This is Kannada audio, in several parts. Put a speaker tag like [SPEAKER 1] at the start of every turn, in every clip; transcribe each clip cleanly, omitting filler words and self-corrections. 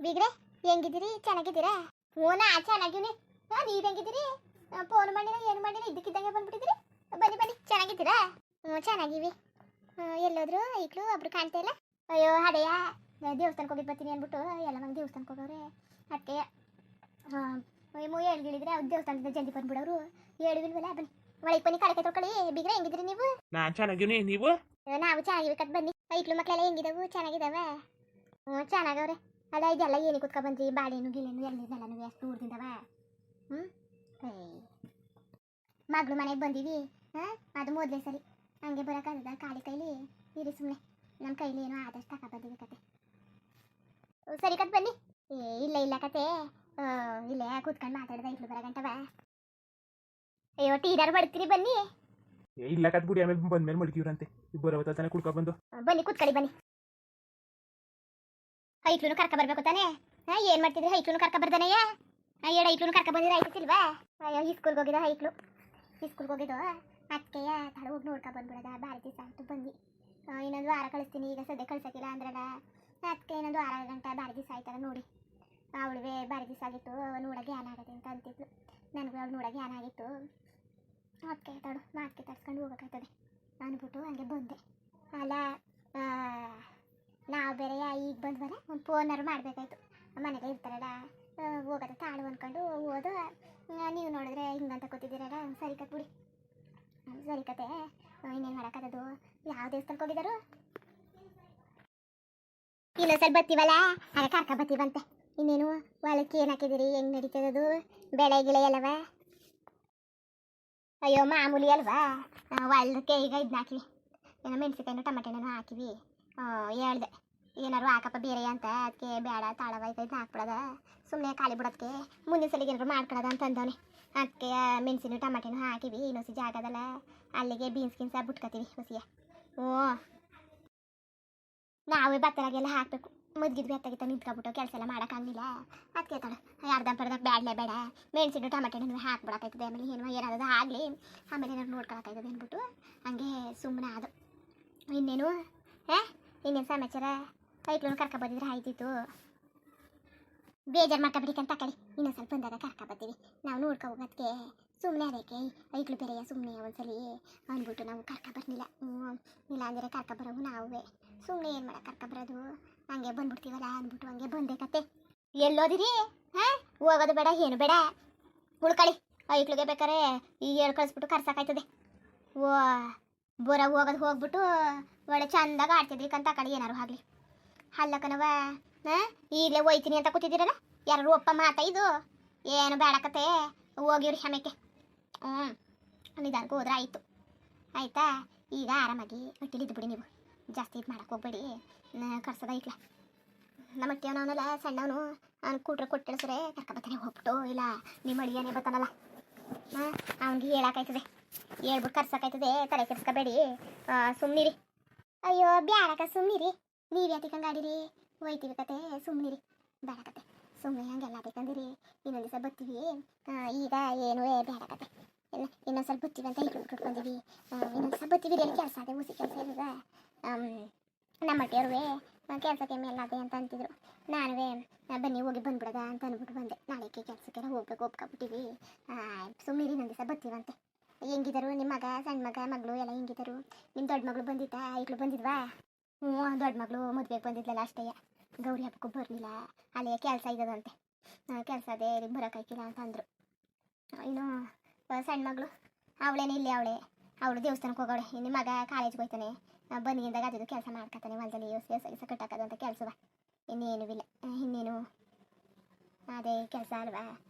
[SPEAKER 1] ಬೀಗ್ರೆ ಹೆಂಗಿದ್ದೀರಿ? ಚೆನ್ನಾಗಿದ್ದೀರಾ? ಹ್ಞೂ ನಾ ಚೆನ್ನಾಗಿವ್ನಿ. ನೀವ್ ಹೆಂಗಿದ್ದೀರಿ? ಫೋನ್ ಮಾಡಿಲ್ಲ ಏನು ಮಾಡಿಲ್ಲ, ಇದ್ದಕ್ಕಿದ್ದಂಗೆ ಬಂದ್ಬಿಟ್ಟಿದ್ದೀರಿ. ಬನ್ನಿ ಬನ್ನಿ, ಚೆನ್ನಾಗಿದ್ದೀರಾ? ಹ್ಞೂ ಚೆನ್ನಾಗಿವಿ. ಎಲ್ಲೋದ್ರು ಐಕ್ಳು ಒಬ್ರು ಕಾಣ್ತಾ ಇಲ್ಲ. ಅಯ್ಯೋ ಅಡೆಯ ದೇವಸ್ಥಾನಕ್ಕೆ ಹೋಗಿದ್ದು ಬರ್ತೀನಿ ಅಂದ್ಬಿಟ್ಟು ಎಲ್ಲ ಮಂದಿ ದೇವಸ್ಥಾನಕ್ಕೆ ಹೋಗವ್ರೆ. ಅದಕ್ಕೆ ಹೇಳಿದ್ರೆ ಅವ್ರು ದೇವಸ್ಥಾನದಿಂದ ಜಲ್ದಿ ಬಂದ್ಬಿಡೋರು. ಹೇಳಿಲ್ವಲ್ಲ, ಬನ್ನಿ ಒಳಗೆ ಬನ್ನಿ, ಕಡೆ ತೊಳ್ಕೊಳ್ಳಿ. ಬೀಗ್ರೆ ಹೆಂಗಿದ್ದೀರಿ ನೀವು?
[SPEAKER 2] ನಾನ್ ಚೆನ್ನಾಗಿವ್ನಿ, ನೀವು?
[SPEAKER 1] ನಾವು ಚೆನ್ನಾಗಿರ್ಬೇಕಂತ ಬನ್ನಿ. ಐಕ್ಳು ಮಕ್ಕಳೆಲ್ಲ ಹೆಂಗಿದಾವು? ಚೆನ್ನಾಗಿದ್ದಾವೆ? ಹ್ಞೂ ಚೆನ್ನಾಗವ್ರೆ. ಅಲ್ಲ ಇದೆಲ್ಲ ಏನಿ ಕುತ್ಕೊ ಬಂದ್ರಿ? ಬಾಳೆನು ಗಿಳೆನು ಎಳ್ನೀರ್ನೆಲ್ಲನೂ ಎಷ್ಟು ದೂರದಿಂದವ? ಹ್ಞೂ ಮಗಳು ಮನೆಗೆ ಬಂದೀವಿ. ಅದು ಮೊದಲೇ ಸರಿ. ಹಂಗೆ ಬರೋಕ್ಕಾಗದ ಖಾಲಿ ಕೈಲಿ? ಇರಿ ಸುಮ್ಮನೆ, ನಮ್ಮ ಕೈಲಿ ಏನೋ ಆದಷ್ಟು ತಗೋ ಬಂದಿವಿ ಕತೆ. ಸರಿ ಕತ್ ಬನ್ನಿ. ಇಲ್ಲ ಇಲ್ಲ ಕತೆ, ಇಲ್ಲೇ ಕೂತ್ಕೊಂಡು ಮಾತಾಡ್ದ ಇಟ್ಲು ಬರಗಂಟವ. ಅಯ್ಯೋ ಟೀನಾರು ಮಾಡ್ತೀರಿ ಬನ್ನಿ.
[SPEAKER 2] ಇಲ್ಲ ಕತ್ ಬಿಡಿ, ಆಮೇಲೆ ಬಂದ್ಮೇಲೆ ಮಡ್ಕಿವ್ರಂತೆ. ಬರೋ ತಾನೆ ಕುಡ್ಕೊ ಬಂದು.
[SPEAKER 1] ಬನ್ನಿ ಕೂತ್ಕೊಳ್ಳಿ ಬನ್ನಿ. ಹೈಕ್ಲೂನು ಕರ್ಕ ಬರ್ಬೇಕು ತಾನೆ? ಏನ್ ಮಾಡ್ತಿದ್ರಿ? ಹೈಕ್ಲೂನು ಕರ್ಕ ಬರ್ದಾನಯ್ಯ. ಎರಡು ಹೈಕ್ಲೂನು ಕರ್ಕ ಬಂದಿದ್ರೆ ಆಯ್ತಿಲ್ವಾ? ಅಯ್ಯೋ ಸ್ಕೂಲ್ಗೆ ಹೋಗಿದ್ದ ಹೈಕ್ಲು. ಸ್ಕೂಲ್ಗೆ ಹೋಗಿದ್ದು ಅದಕ್ಕೆಯ ತಡ ಹೋಗಿ ನೋಡ್ಕೊ ಬಂದ್ಬಿಡೋದ. ಭಾರಿ ದಿವಸ ಆಯ್ತು ಬಂದು. ಇನ್ನೊಂದು ವಾರ ಕಳಿಸ್ತೀನಿ, ಈಗ ಸದ್ಯ ಕಳ್ಸೋಕ್ಕಿಲ್ಲ ಅಂದ್ರಲ್ಲ. ಅದಕ್ಕೆ ಇನ್ನೊಂದು ವಾರ ಗಂಟೆ ಭಾರಿ ದಿವಸ ಆಯ್ತಲ್ಲ ನೋಡಿ. ಅವಳಿಗೆ ಭಾರಿ ದಿವಸ ಆಗಿತ್ತು, ನೋಡೋಕೆ ಜ್ಞಾನ ಆಗತ್ತೆ ಅಂತ ಅಂತಿದ್ಲು. ನನಗೂ ಅವಳು ನೋಡೋಕೆ ಜ್ಞಾನ ಆಗಿತ್ತು. ಅದಕ್ಕೆ ತಡು ಮಾತಿಗೆ ತರ್ಸ್ಕೊಂಡು ಹೋಗೋಕ್ಕಾಯ್ತದೆ ಅಂದ್ಬಿಟ್ಟು ಹಂಗೆ ಬಂದೆ. ಅಲ್ಲ ನಾವು ಬೇರೆ ಈಗ ಬಂದ್ವಲ್ಲ, ಒಂದು ಫೋನಾರು ಮಾಡಬೇಕಾಯ್ತು. ಮನೆಗೆ ಇರ್ತಾರಲ್ಲ, ಹೋಗೋದ ತಾಳು ಅಂದ್ಕೊಂಡು ಹೋದು. ನೀವು ನೋಡಿದ್ರೆ ಹಿಂಗಂತ ಕೂತಿದ್ದೀರಲ್ಲ, ಸರಿ ಕತ್ ಬಿಡಿ. ಸರಿ ಕತೆ. ಇನ್ನೇನು ಮಾಡೋಕ್ಕದು? ಯಾವ ದೇವಸ್ಥಾನಕ್ಕೆ ಹೋಗಿದ್ದಾರು? ಇನ್ನೊಂದ್ಸಲ ಬರ್ತೀವಲ್ಲ ಅದೇ ಕರ್ಕ ಬರ್ತೀವಂತೆ. ಇನ್ನೇನು ಹೊಲಕ್ಕೆ ಏನು ಹಾಕಿದ್ದೀರಿ? ಹೆಂಗೆ ನಡೀತದದು ಬೆಳೆ ಗಿಳೆ ಎಲ್ಲವ? ಅಯ್ಯೋ ಮಾಮೂಲಿ ಅಲ್ವಾ, ಹೊಲಕ್ಕೆ ಈಗ ಇದನ್ನ ಹಾಕಿವಿ, ಏನೋ ಮೆಣಸಿಕಾಯಿನೂ ಟೊಮೆಟೊನೂ ಹಾಕಿವಿ. ಹೇಳ್ದೆ ಏನಾರು ಹಾಕಪ್ಪ ಬೇರೆ ಅಂತ. ಅದಕ್ಕೆ ಬೇಡ ತಾಳವಾಯ್ತೈತೆ ಹಾಕ್ಬಿಡೋದ, ಸುಮ್ಮನೆ ಖಾಲಿ ಬಿಡೋದಕ್ಕೆ ಮುಂದಿನ ಸಲಿಗೆ ಏನಾರು ಮಾಡ್ಕೊಳ್ಳೋದ ಅಂತ ಅಂದವನೆ. ಅದಕ್ಕೆ ಮೆಣಸಿನ ಟೊಮೆಟೊನೂ ಹಾಕಿವಿ. ಇನ್ನೊಸಿ ಜಾಗದಲ್ಲ ಅಲ್ಲಿಗೆ ಬೀನ್ಸ್ ಗಿನ್ಸ ಬಿಟ್ಕೊತೀವಿ ಹೊಸಿಯ. ಹ್ಞೂ ನಾವೇ ಭತ್ತರಾಗೆಲ್ಲ ಹಾಕಬೇಕು. ಮುದ್ಗಿದ್ ಬೆತ್ತಾಗಿತ್ತ ನಿಂತ್ಕೊಬಿಟ್ಟು ಕೆಲಸ ಎಲ್ಲ ಮಾಡೋಕ್ಕಾಗಲಿಲ್ಲ. ಅದಕ್ಕೆ ತಡ ಅರ್ಧಂಪರ್ಧಕ್ಕೆ ಬ್ಯಾಡಲೇ ಬೇಡ, ಮೆಣಸಿನ ಟೊಮೆಟೊನೂ ಹಾಕ್ಬಿಡೋಕ್ಕಾಯ್ತದೆ. ಆಮೇಲೆ ಏನು ಏನಾದ್ರು ಆಗಲಿ ಆಮೇಲೆ ಏನಾದ್ರು ನೋಡ್ಕೊಳಕ್ಕಾಯ್ತದೆ ಅಂದ್ಬಿಟ್ಟು ಹಂಗೆ ಸುಮ್ಮನೆ ಅದು. ಇನ್ನೇನು ಇನ್ನೇನು ಸಮಾಚಾರ? ಐಕ್ಳನ್ನು ಕರ್ಕೊ ಬಂದಿದ್ರೆ ಆಯ್ತಿತ್ತು. ಬೇಜಾರು ಮಾಡ್ಕೊಬಿಡಿಕಂತ ತಕೊಳ್ಳಿ, ಇನ್ನೊಂದು ಸ್ವಲ್ಪ ಬಂದಾಗ ಕರ್ಕೊ ಬರ್ತೀವಿ. ನಾವು ನೋಡ್ಕೊ ಹೋಗೋದಕ್ಕೆ ಸುಮ್ಮನೆ ಅದಕ್ಕೆ ಐಕ್ಳು ಬೇರೆಯ ಸುಮ್ಮನೆ ಒಂದ್ಸಲಿ ಅಂದ್ಬಿಟ್ಟು ನಾವು ಕರ್ಕೊ ಬರ್ಲಿಲ್ಲ. ಇಲ್ಲ ಅಂದರೆ ಕರ್ಕೊ ಬರೋವು ನಾವೇ. ಸುಮ್ಮನೆ ಏನು ಮಾಡೋಕೆ ಕರ್ಕೊ ಬರೋದು, ಹಂಗೆ ಬಂದ್ಬಿಡ್ತೀವಲ್ಲ ಅಂದ್ಬಿಟ್ಟು ಹಂಗೆ ಬಂದೆ ಕತೆ. ಎಲ್ಲೋದಿರಿ? ಹೋಗೋದು ಬೇಡ ಏನು ಬೇಡ, ಉಳ್ಕೊಳ್ಳಿ. ಐಕ್ಳಿಗೆ ಬೇಕಾರೆ ಈಗ ಹೇಳಿ ಕಳಿಸ್ಬಿಟ್ಟು ಕರ್ಸೋಕ್ಕಾಯ್ತದೆ. ಹೋಗೋದು ಹೋಗ್ಬಿಟ್ಟು ಒಳ್ಳೆ ಚಂದಾಗ ಆಡ್ತಿದ್ರಿ ಕಂತ ಕಡೆ ಏನಾರು ಆಗಲಿ. ಅಲ್ಲಕ್ಕನವ ಈಗಲೇ ಹೋಯ್ತೀನಿ ಅಂತ ಕೂತಿದ್ದೀರಲ್ಲ, ಯಾರು ಒಪ್ಪ ಮಾತಾ ಇದು? ಏನು ಬೇಡಕತೆ, ಹೋಗಿವ್ರಿ ಕ್ಷಮಕ್ಕೆ. ನಿಧಾನಕ್ಕೆ ಹೋದ್ರೆ ಆಯಿತು ಆಯಿತಾ? ಈಗ ಆರಾಮಾಗಿ ಹೊಟ್ಟಿಲಿದ್ದು ಬಿಡಿ. ನೀವು ಜಾಸ್ತಿ ಇದು ಮಾಡಕ್ಕೆ ಹೋಗ್ಬೇಡಿ. ಕರ್ಸೋದ ಐಕ್ಲ ನಮ್ಮ ಅಟ್ಟಿಯವನವನಲ್ಲ ಸಣ್ಣವನು, ಅವ್ನು ಕೂಟ್ರೆ ಕೊಟ್ಟಿಳಿಸ್ರೆ ಕರ್ಕೊಬತ್ತಾನೆ ಹೋಗ್ಬಿಟ್ಟು. ಇಲ್ಲ ನಿಮ್ಮ ಅಳಿಯನೇ ಬರ್ತಾನಲ್ಲ, ಅವ್ನಿಗೆ ಹೇಳೋಕ್ಕಾಯ್ತದೆ, ಹೇಳ್ಬಿಟ್ಟು ಕರ್ಸೋಕ್ಕಾಯ್ತದೆ. ತಲೆ ಕೆರ್ಸ್ಕೊಬೇಡಿ, ಸುಮ್ಮನಿರಿ. ಅಯ್ಯೋ ಬ್ಯಾಡಕ ಸುಮ್ಮನಿರಿ. ನೀವು ಯಾತಿಕಂಗಾಡಿರಿ? ಹೋಯ್ತೀವಿ ಕತೆ, ಸುಮ್ಮನಿರಿ. ಬೇಡ ಕತೆ ಸುಮ್ಮನೆ ಹಂಗೆಲ್ಲ ಬೇಕಂದಿರಿ. ಇನ್ನೊಂದು ದಿವಸ ಬರ್ತೀವಿ. ಈಗ ಏನು ಬೇಡ ಕತೆ. ಇನ್ನೊಂದು ಸ್ವಲ್ಪ ಬರ್ತೀವಿ ಅಂತ ಇಟ್ಕೊಂಡ್ಬಂದೀವಿ. ಇನ್ನೊಂದು ದಿವಸ ಬರ್ತೀವಿ. ಎಲ್ಲಿ ಕೆಲಸ ಅದೇ ಹುಸಿ ಕೆಲಸ ಇರೋದ. ನಮ್ಮ ಅಟ್ಟಿಯವ್ರುವೆ ಕೆಲಸಕ್ಕೆ ಮೇಲೆ ಅದೇ ಅಂತ ಅಂತಿದ್ರು. ನಾನುವೇ ಬನ್ನಿ ಹೋಗಿ ಬಂದ್ಬಿಡೋದ ಅಂತ ಅಂದ್ಬಿಟ್ಟು ಬಂದೆ. ನಾಳೆಗೆ ಕೆಲಸಕ್ಕೆಲ್ಲ ಹೋಗ್ಬೇಕು ಒಪ್ಕೊಬಿಟ್ಟಿವಿ. ಸುಮ್ಮನಿರಿ, ಇನ್ನೊಂದು ದಿವಸ ಬರ್ತೀವಂತೆ. ಹೆಂಗಿದರು ನಿಮ್ಮ ಮಗ, ಸಣ್ಣ ಮಗ, ಮಗಳು ಎಲ್ಲ ಹೆಂಗಿದರು? ನಿಮ್ಮ ದೊಡ್ಡ ಮಗಳು ಬಂದಿತ್ತಾ? ಐಕ್ಳು ಬಂದಿದ್ವಾ? ದೊಡ್ಡ ಮಗಳು ಮದುವೆಗೆ ಬಂದಿದ್ಲಲ್ಲ ಅಷ್ಟೇ, ಗೌರಿ ಹಬ್ಬಕ್ಕೂ ಬರಲಿಲ್ಲ. ಅಲ್ಲೇ ಕೆಲಸ ಇದ್ದದಂತೆ, ಕೆಲಸ ಅದೇ ಬರೋಕ್ಕಾಯ್ತಿಲ್ಲ ಅಂತ ಅಂದರು. ಇನ್ನು ಸಣ್ಣ ಮಗಳು ಅವಳೇನೇ ಇಲ್ಲಿ, ಅವಳು ದೇವಸ್ಥಾನಕ್ಕೆ ಹೋಗೋಳೆ. ನಿಮ್ಮ ಮಗ ಕಾಲೇಜ್ಗೆ ಹೋಗ್ತಾನೆ, ಬಂದಿದ್ದಾಗ ಅದು ಕೆಲಸ ಮಾಡ್ಕೊತಾನೆ. ಹೊಲದಲ್ಲಿ ವ್ಯವಸ ಕಟ್ಟಾಕೋದು ಅಂತ ಕೆಲಸವ. ಇನ್ನೇನು ಇಲ್ಲ, ಇನ್ನೇನು ಅದೇ ಕೆಲಸ ಅಲ್ವಾ?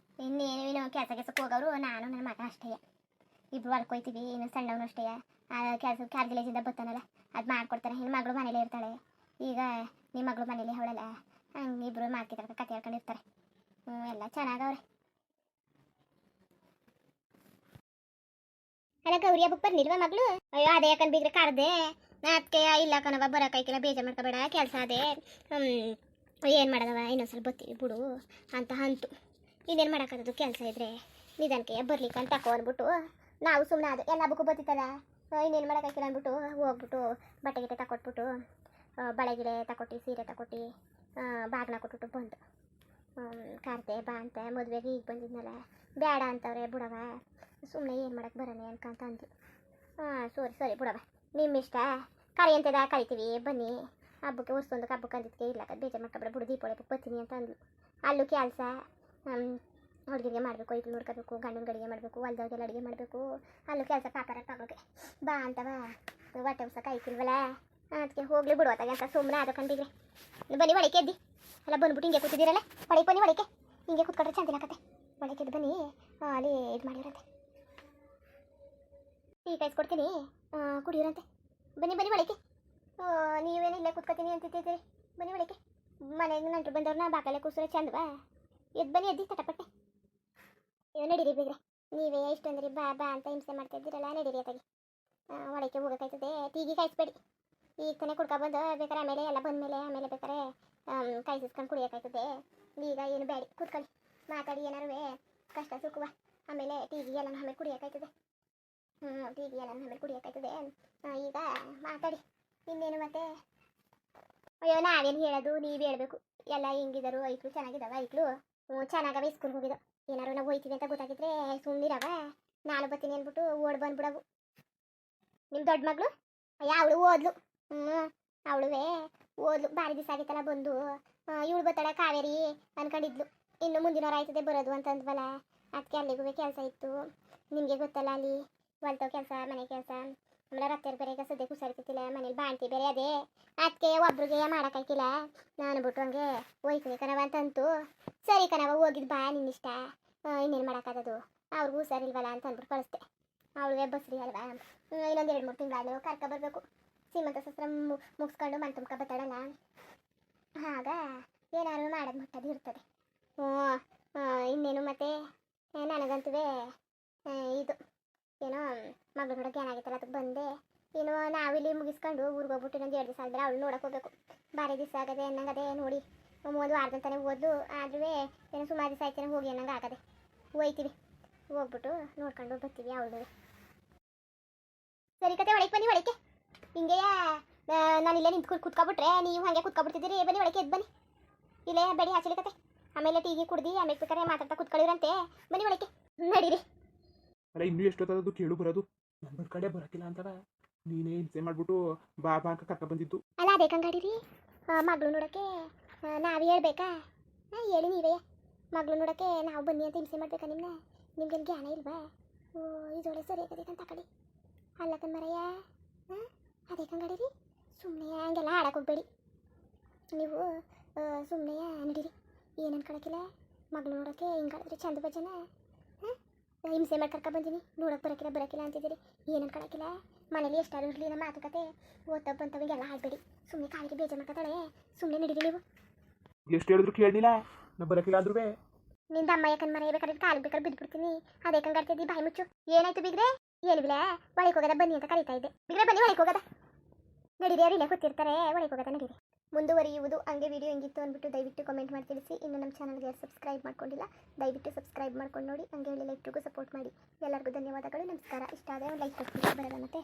[SPEAKER 1] ಇನ್ನೇನು ಕೆಲಸಕ್ಕೆ ಹೋಗೋರು ನಾನು ನನ್ನ ಮಗ ಅಷ್ಟೇ. ಇಬ್ರು ಹೊಲಕ್ಕೆ ಹೋಗ್ತೀವಿ. ಇನ್ನು ಸಣ್ಣವನು ಅಷ್ಟೇ ಕೆಲಸ ಕಾರ್ಗಿಲೇಜಿಂದ ಬರ್ತಾನಲ್ಲ, ಅದು ಮಾಡ್ಕೊಡ್ತಾನೆ. ನಿಮ್ಮ ಮಗಳು ಮನೇಲೇ ಇರ್ತಾಳೆ. ಈಗ ನಿಮ್ಮ ಮಗಳು ಮನೇಲಿ ಅವಳಲ್ಲ, ಹಂಗೆ ಇಬ್ಬರು ಮಾರ್ಕೆಟ್ ಕತೆ ಹೇಳ್ಕೊಂಡಿರ್ತಾರೆ. ಎಲ್ಲ ಚೆನ್ನಾಗವ್ರೆ. ಅಲ್ಲ ಗೌರಿ ಹಬ್ಬಕ್ಕೆ ಬರ್ಲಿಲ್ವಾ ಮಗಳು? ಅಯ್ಯೋ ಅದೇ ಯಾಕಂದ್ ಬಿಗ್ರೆ ಕರ್ದೆ. ಅದಕ್ಕೆ ಇಲ್ಲ ಕಣವ ಬರೋಕ್ಕಾಯ್ತಿಲ್ಲ, ಬೇಜಾರು ಮಾಡ್ಕೋಬೇಡ, ಕೆಲಸ ಅದೇ ಏನು ಮಾಡೋದವ, ಇನ್ನೊಂದ್ಸಲ ಬರ್ತೀವಿ ಬಿಡು ಅಂತ ಅಂತು. ಇನ್ನೇನು ಮಾಡೋಕ್ಕದು, ಕೆಲಸ ಇದ್ರೆ ನಿಧಾನಕ್ಕೆ ಬರ್ಲಿಕ್ಕೆ ಅಂತ ತಕೋ ಅಂದ್ಬಿಟ್ಟು ನಾವು ಸುಮ್ಮನೆ ಅದು ಎಲ್ಲ ಹಬ್ಬಕ್ಕೂ ಬರ್ತಿತ್ತಲ್ಲ. ಇನ್ನೇನು ಮಾಡೋಕ್ಕಾಯ್ತಿಲ್ಲ ಅಂದ್ಬಿಟ್ಟು ಹೋಗ್ಬಿಟ್ಟು ಬಟ್ಟೆ ಗಿಟ್ಟೆ ತಕೊಟ್ಬಿಟ್ಟು ಬಳೆ ಗಿಳೆ ತಕೊಟ್ಟು, ಸೀರೆ ತಕೊಟ್ಟು, ಬಾಗಿನ ಕೊಟ್ಬಿಟ್ಟು ಬಂದು. ಕಾರ್ತೆ ಬಾ ಅಂತ ಮದುವೆಗೆ ಈಗ ಬಂದಿದ್ನಲ್ಲ ಬೇಡ ಅಂತವ್ರೆ ಬಿಡವ ಸುಮ್ಮನೆ ಏನು ಮಾಡಕ್ಕೆ ಬರೋಣ ಅನ್ಕಂತ ಅಂದ್ಲು. ಹಾಂ ಸರಿ ಬಿಡವ ನಿಮ್ಮ ಇಷ್ಟ ಕರಿ ಅಂತದ ಕರಿತೀವಿ ಬನ್ನಿ ಹಬ್ಬಕ್ಕೆ ವರ್ಷದೊಂದಕ್ಕೆ ಹಬ್ಬಕ್ಕೆ ಅಂದಿದ್ದಕ್ಕೆ ಇಲ್ಲ ಬೇಜಾರು ಮಾಡ್ಕೊಬೇಡ ಬಿಡು ದೀಪಾವಳಿ ಹಬ್ಬಕ್ಕೆ ಬರ್ತೀನಿ ಅಂತ ಅಂದ್ಲು. ಅಲ್ಲೂ ಕೆಲಸ ಹುಡುಗಿಗೆ ಮಾಡಬೇಕು ಐದು ನೋಡ್ಕೋಬೇಕು ಗಂಡನ ಅಡುಗೆ ಮಾಡಬೇಕು ಹೊಲ್ದವ್ರಿಗೆಲ್ಲ ಅಡುಗೆ ಮಾಡಬೇಕು ಅಲ್ಲೂ ಕೆಲಸ ಪಾಪರ ತಗೋಕೆ ಬಾ ಅಂತವ ಹೊಟ್ಟೆ ಉಸಕ್ಕೆ ಆಯ್ತಿಲ್ವಲ್ಲ ಅದಕ್ಕೆ ಹೋಗ್ಲಿ ಬಿಡುವತ್ತಾಗೆ ಅಂತ ಸುಮ್ಮನೆ ಅದು ಕಂಡಿದ್ರೆ ಬನ್ನಿ ಒಳಕ್ಕೆ ಎದ್ದಿ ಅಲ್ಲ ಬಂದ್ಬಿಟ್ಟು ಹಿಂಗೆ ಕೂತಿದ್ದೀರಲ್ಲ ಬನ್ನಿ ಒಳಕ್ಕೆ ಹಿಂಗೆ ಕೂತ್ಕೊಂಡ್ರೆ ಚಂದಿನಕತ್ತೆ ಒಳಕ್ಕೆ ಎದ್ದು ಬನ್ನಿ ಅಲ್ಲಿ ಇದು ಮಾಡಿರಂತೆ ಟೀ ಕಾಯಿಸ್ಕೊಡ್ತೀನಿ ಕುಡಿಯೋರಂತೆ ಬನ್ನಿ ಒಳಕ್ಕೆ ನೀವೇನು ಇಲ್ಲೇ ಕೂತ್ಕೊತೀನಿ ಅಂತಿದ್ದೀರಿ ಬನ್ನಿ ಒಳಕ್ಕೆ ಮನೆಗೆ ನಂಟರು ಬಂದವ್ರನ್ನ ಬಾಕಲೆ ಕೂಸರೆ ಚಂದವಾ ಎದ್ದು ಬನ್ನಿ ಎದ್ದಿ ತಟಪಟ್ಟೆ ನಡೀರಿ ಬೇಗ್ರೆ ನೀವೇ ಇಷ್ಟೊಂದ್ರಿ ಬಾ ಅಂತ ಹಿಂಸೆ ಮಾಡ್ತಾ ಇದ್ದೀರಲ್ಲ ನಡೀರಿ ಅತ್ತಾಗಿ ಒಳಕ್ಕೆ ಹೋಗೋಕ್ಕಾಯ್ತದೆ ಟೀಗಿ ಕಾಯಿಸ್ಬೇಡಿ ಈಗ ತಾನೇ ಕುಡ್ಕೊಬಂದು ಬೇಕಾರೆ ಎಲ್ಲ ಆಮೇಲೆ ಬೇಕಾರೆ ಕಾಯಿಸ್ಕೊಂಡು ಕುಡಿಯೋಕ್ಕಾಯ್ತದೆ ಈಗ ಏನು ಬೇಡಿ ಕೂತ್ಕೊಳ್ಳಿ ಮಾತಾಡಿ ಏನಾರು ಕಷ್ಟ ಸುಖವ ಆಮೇಲೆ ಟೀಗಿ ಎಲ್ಲ ಆಮೇಲೆ ಕುಡಿಯೋಕ್ಕಾಯ್ತದೆ ಟೀಗಿ ಎಲ್ಲ ಆಮೇಲೆ ಕುಡಿಯೋಕ್ಕಾಯ್ತದೆ ಈಗ ಮಾತಾಡಿ ಇನ್ನೇನು ಮತ್ತೆ ಅಯ್ಯೋ ನಾವೇನು ಹೇಳೋದು ನೀವು ಹೇಳಬೇಕು ಎಲ್ಲ ಹೆಂಗಿದರು ಐಕ್ಳು ಚೆನ್ನಾಗಿದ್ದಾವ ಐಕ್ಳು ಚೆನ್ನಾಗವೆ ಸ್ಕೂಲ್ಗೆ ಹೋಗಿದ್ದು ಏನಾರು ನಾವು ಹೋಯ್ತೀವಿ ಅಂತ ಗೊತ್ತಾಗಿದ್ರೆ ಸುಮ್ಮನಿರವ ನಾನು ಬರ್ತೀನಿ ಅಂದ್ಬಿಟ್ಟು ಓಡ್ ಬಂದ್ಬಿಡವು ನಿಮ್ಮ ದೊಡ್ಡ ಮಗಳು ಅಯ್ಯ ಅವಳು ಓದ್ಲು ಅವಳುವೆ ಓದ್ಲು ಭಾರಿ ದಿವಸ ಆಗಿತ್ತಲ್ಲ ಬಂದು ಇವಳು ಬರ್ತಾಳೆ ಕಾವೇರಿ ಅನ್ಕೊಂಡಿದ್ಲು ಇನ್ನು ಮುಂದಿನವ್ರು ಆಯ್ತದೆ ಬರೋದು ಅಂತಂದ್ವಲ್ಲ ಅದಕ್ಕೆ ಅಲ್ಲಿಗೂ ಕೆಲಸ ಇತ್ತು ನಿಮಗೆ ಗೊತ್ತಲ್ಲ ಅಲ್ಲಿ ಹೊಲ್ತವ ಕೆಲಸ ಮನೆ ಕೆಲಸ ಆಮೇಲೆ ರತ್ತೇರು ಬೇರೆ ಈಗ ಸದ್ಯಕ್ಕೆ ಹುಷಾರಿತಿಲ್ಲ ಮನೇಲಿ ಬಾಣ್ತಿ ಬೇರೆ ಅದೇ ಅದಕ್ಕೆ ಒಬ್ರಿಗೆ ಮಾಡೋಕ್ಕಾಯ್ತಿಲ್ಲ ನಾನು ಬಿಟ್ಟು ಹಂಗೆ ಹೋಯ್ತೀನಿ ಕಣವ ಅಂತಂತು ಸರಿ ಕಣವ ಹೋಗಿದ್ದು ಬಾ ನಿನ್ನಿಷ್ಟ ಇನ್ನೇನು ಮಾಡೋಕ್ಕಾಗೋದು ಅವ್ರಿಗೂ ಹುಷಾರಿಲ್ವಲ್ಲ ಅಂತ ಅಂದ್ಬಿಟ್ಟು ಕಳಿಸ್ದೆ ಅವಳಿಗೆ ಬಸ್ರಿ ಅಲ್ವಾ ಇನ್ನೊಂದು 2-3 ತಿಂಗಳು ಕರ್ಕೊಬರ್ಬೇಕು ಸೀಮಂತ ಶಸ್ತ್ರ ಮುಗಿಸ್ಕೊಂಡು ಮನೆ ತುಂಬ್ಕೊ ಬರ್ತಾಳಲ್ಲ ಆಗ ಏನಾದ್ರು ಮಾಡೋದು ಮುಟ್ಟೋದು ಇರ್ತದೆ ಇನ್ನೇನು ಮತ್ತೆ ನನಗಂತೂ ಇದು ಏನೋ ಮಗಳು ನೋಡೋಕೆ ಏನಾಗಿತ್ತಲ್ಲ ಅದಕ್ಕೆ ಬಂದೆ ಏನೋ ನಾವಿಲ್ಲಿ ಮುಗಿಸ್ಕೊಂಡು ಊರಿಗೆ ಹೋಗ್ಬಿಟ್ಟು ಇನ್ನೊಂದು 2 ದಿವಸ ಆದ್ಮೇಲೆ ಅವಳು ನೋಡೋಕೆ ಹೋಗ್ಬೇಕು ಭಾರಿ ದಿವಸ ಆಗದೆ ಅನ್ನಂಗದೆ ನೋಡಿ 1 ವಾರದಂತಾನೆ ಓದ್ಲು ಆದ್ರೂ ಏನೋ ಸುಮಾರು ದಿವಸ ಆಯ್ತಾನೆ ಹೋಗಿ ಅನ್ನಂಗೆ ಆಗದೆ ಹೋಯ್ತೀವಿ ಹೋಗ್ಬಿಟ್ಟು ನೋಡ್ಕೊಂಡು ಬರ್ತೀವಿ ಅವಳು ಸರಿ ಕತೆ ಒಳಗೆ ಬನ್ನಿ ಒಳಕ್ಕೆ ಹಿಂಗೆ ನಾನು ಇಲ್ಲೇ ನಿಂತ್ಕೊಂಡು ಕುತ್ಕೊಬಿಟ್ರೆ ನೀವು ಹಾಗೆ ಕುತ್ಕೊಬಿಡ್ತಿದ್ದೀರಿ ಬನ್ನಿ ಒಳಗೆ ಎದ್ದು ಬನ್ನಿ ಇಲ್ಲೇ ಬೇಡಿ ಹಾಚಲಿ ಕತೆ ಆಮೇಲೆ ಟೀಗಿ ಕುಡ್ದು ಆಮೇಲೆ ಬೇಕಾರೆ ಮಾತಾಡ್ತಾ ಕುತ್ಕೊಳ್ಳಿರಂತೆ ಬನ್ನಿ ಒಳಕ್ಕೆ ನಡೀರಿ
[SPEAKER 2] ಅಲ್ಲ ಇನ್ನೂ ಎಷ್ಟೊತ್ತದು ಕೇಳು ಬರೋದು ನನ್ನ ಕಡೆ ಬರೋಕ್ಕಿಲ್ಲ ಅಂತವ ನೀನೇ ಹಿಂಸೆ ಮಾಡ್ಬಿಟ್ಟು ಬಾ ಅಂತ ಕರ್ಕ ಬಂದಿದ್ದು
[SPEAKER 1] ಅಲ್ಲ ಅದೇ ಕಂಗಾಡಿರಿ ಮಗಳು ನೋಡೋಕ್ಕೆ ನಾವು ಹೇಳ್ಬೇಕಾ ಹೇಳಿ ನೀವೇ ಮಗಳು ನೋಡೋಕ್ಕೆ ನಾವು ಬನ್ನಿ ಅಂತ ಹಿಂಸೆ ಮಾಡ್ಬೇಕಾ ನಿಮ್ಗೇನು ಜ್ಞಾನ ಇಲ್ವಾ ಇದೊಳೆ ಸರಿ ಆಗಬೇಕಂತ ಕಡೆ ಅಲ್ಲ ಕಣ್ಮರಯ್ಯ ಅದೇ ಕಂಗಾಡಿರಿ ಸುಮ್ಮನೆ ಹಂಗೆಲ್ಲ ಆಡಕ್ಕೆ ಹೋಗ್ಬೇಡಿ ನೀವು ಸುಮ್ಮನೆ ನಡೀರಿ ಏನು ಅನ್ಕೊಳಕ್ಕಿಲ್ಲ ಮಗಳು ನೋಡೋಕ್ಕೆ ಹಿಂಗಾಡಿದ್ರೆ ಚಂದ ಬಜ್ಜನ ಹಿಂಸೆ ಮಾಡಿ ಕರ್ಕ ಬಂದೀನಿ ನೋಡೋಕೆ ಬರೋಕ್ಕಿಲ್ಲ ಅಂತಿದ್ದೀರಿ ಏನು ಅನ್ಕೊಳಕ್ಕಿಲ್ಲ ಮನೇಲಿ ಎಷ್ಟಾರು ಇರಲಿ ನಮ್ಮ ಮಾತುಕತೆ ಓದ್ತಾ ಬಂತವಿಗೆಲ್ಲ ಹಾಕ್ಬೇಡಿ ಸುಮ್ಮನೆ ಕಾಲಿಗೆ ಬೇಜಾರು ಮಾಡ್ಕೊತಾಳೆ ಸುಮ್ಮನೆ ನಡೀರಿ ನೀವು
[SPEAKER 2] ಎಷ್ಟು ಹೇಳಿದ್ರು ಕೇಳಲಿಲ್ಲ ನಾ ಬರೋಕ್ಕಿಲ್ಲ ಅಂದ್ರೂ
[SPEAKER 1] ನಿಂದ ಅಮ್ಮ ಯಾಕಂದ್ ಮನೆ ಬೇಕಾದ್ರೆ ಕಾಲಿಗೆ ಬೇಕಾದ್ರೆ ಬಿದ್ದುಬಿಡ್ತೀನಿ ಅದೇ ಕಂಗಾಡ್ತಿದ್ದಿ ಬಾಯಿ ಮುಚ್ಚು ಏನಾಯ್ತು ಬಿಗ್ರೆ ಏನಿಲ್ಲ ಒಳಗೆ ಹೋಗೋದ ಬನ್ನಿ ಅಂತ ಕರೀತಾ ಇದ್ದೆ ಬಿಗ್ರೆ ಬನ್ನಿ ಒಳಗೆ ಹೋಗೋದ ನಡೀರಿ ಅವ್ರು ಇಲ್ಲೇ ಕೂತಿರ್ತಾರೆ ಒಳಗೆ ಹೋಗೋದ ನಡೀರಿ ಮುಂದುವರಿಯುವುದು ಹಂಗೆ ವಿಡಿಯೋ ಹೆಂಗಿತ್ತು ಅಂದ್ಬಿಟ್ಟು ದಯವಿಟ್ಟು ಕಮೆಂಟ್ ಮಾಡಿ ತಿಳಿಸಿ ಇನ್ನು ನಮ್ಮ ಚಾನಲ್ಗೆ ಸಬ್ಸ್ಕ್ರೈಬ್ ಮಾಡ್ಕೊಂಡಿಲ್ಲ ದಯವಿಟ್ಟು ಸಬ್ಸ್ಕ್ರೈಬ್ ಮಾಡ್ಕೊಂಡು ನೋಡಿ ಹಂಗೆ ಹೇಳಿ ಲೈಕ್ಗೂ ಸಪೋರ್ಟ್ ಮಾಡಿ ಎಲ್ಲರಿಗೂ ಧನ್ಯವಾದಗಳು ನಮಸ್ಕಾರ ಇಷ್ಟ ಆದರೆ ಒಂದು ಲೈಕ್ ಕೊಡ್ತೀನಿ ಬರೋದ ಮತ್ತೆ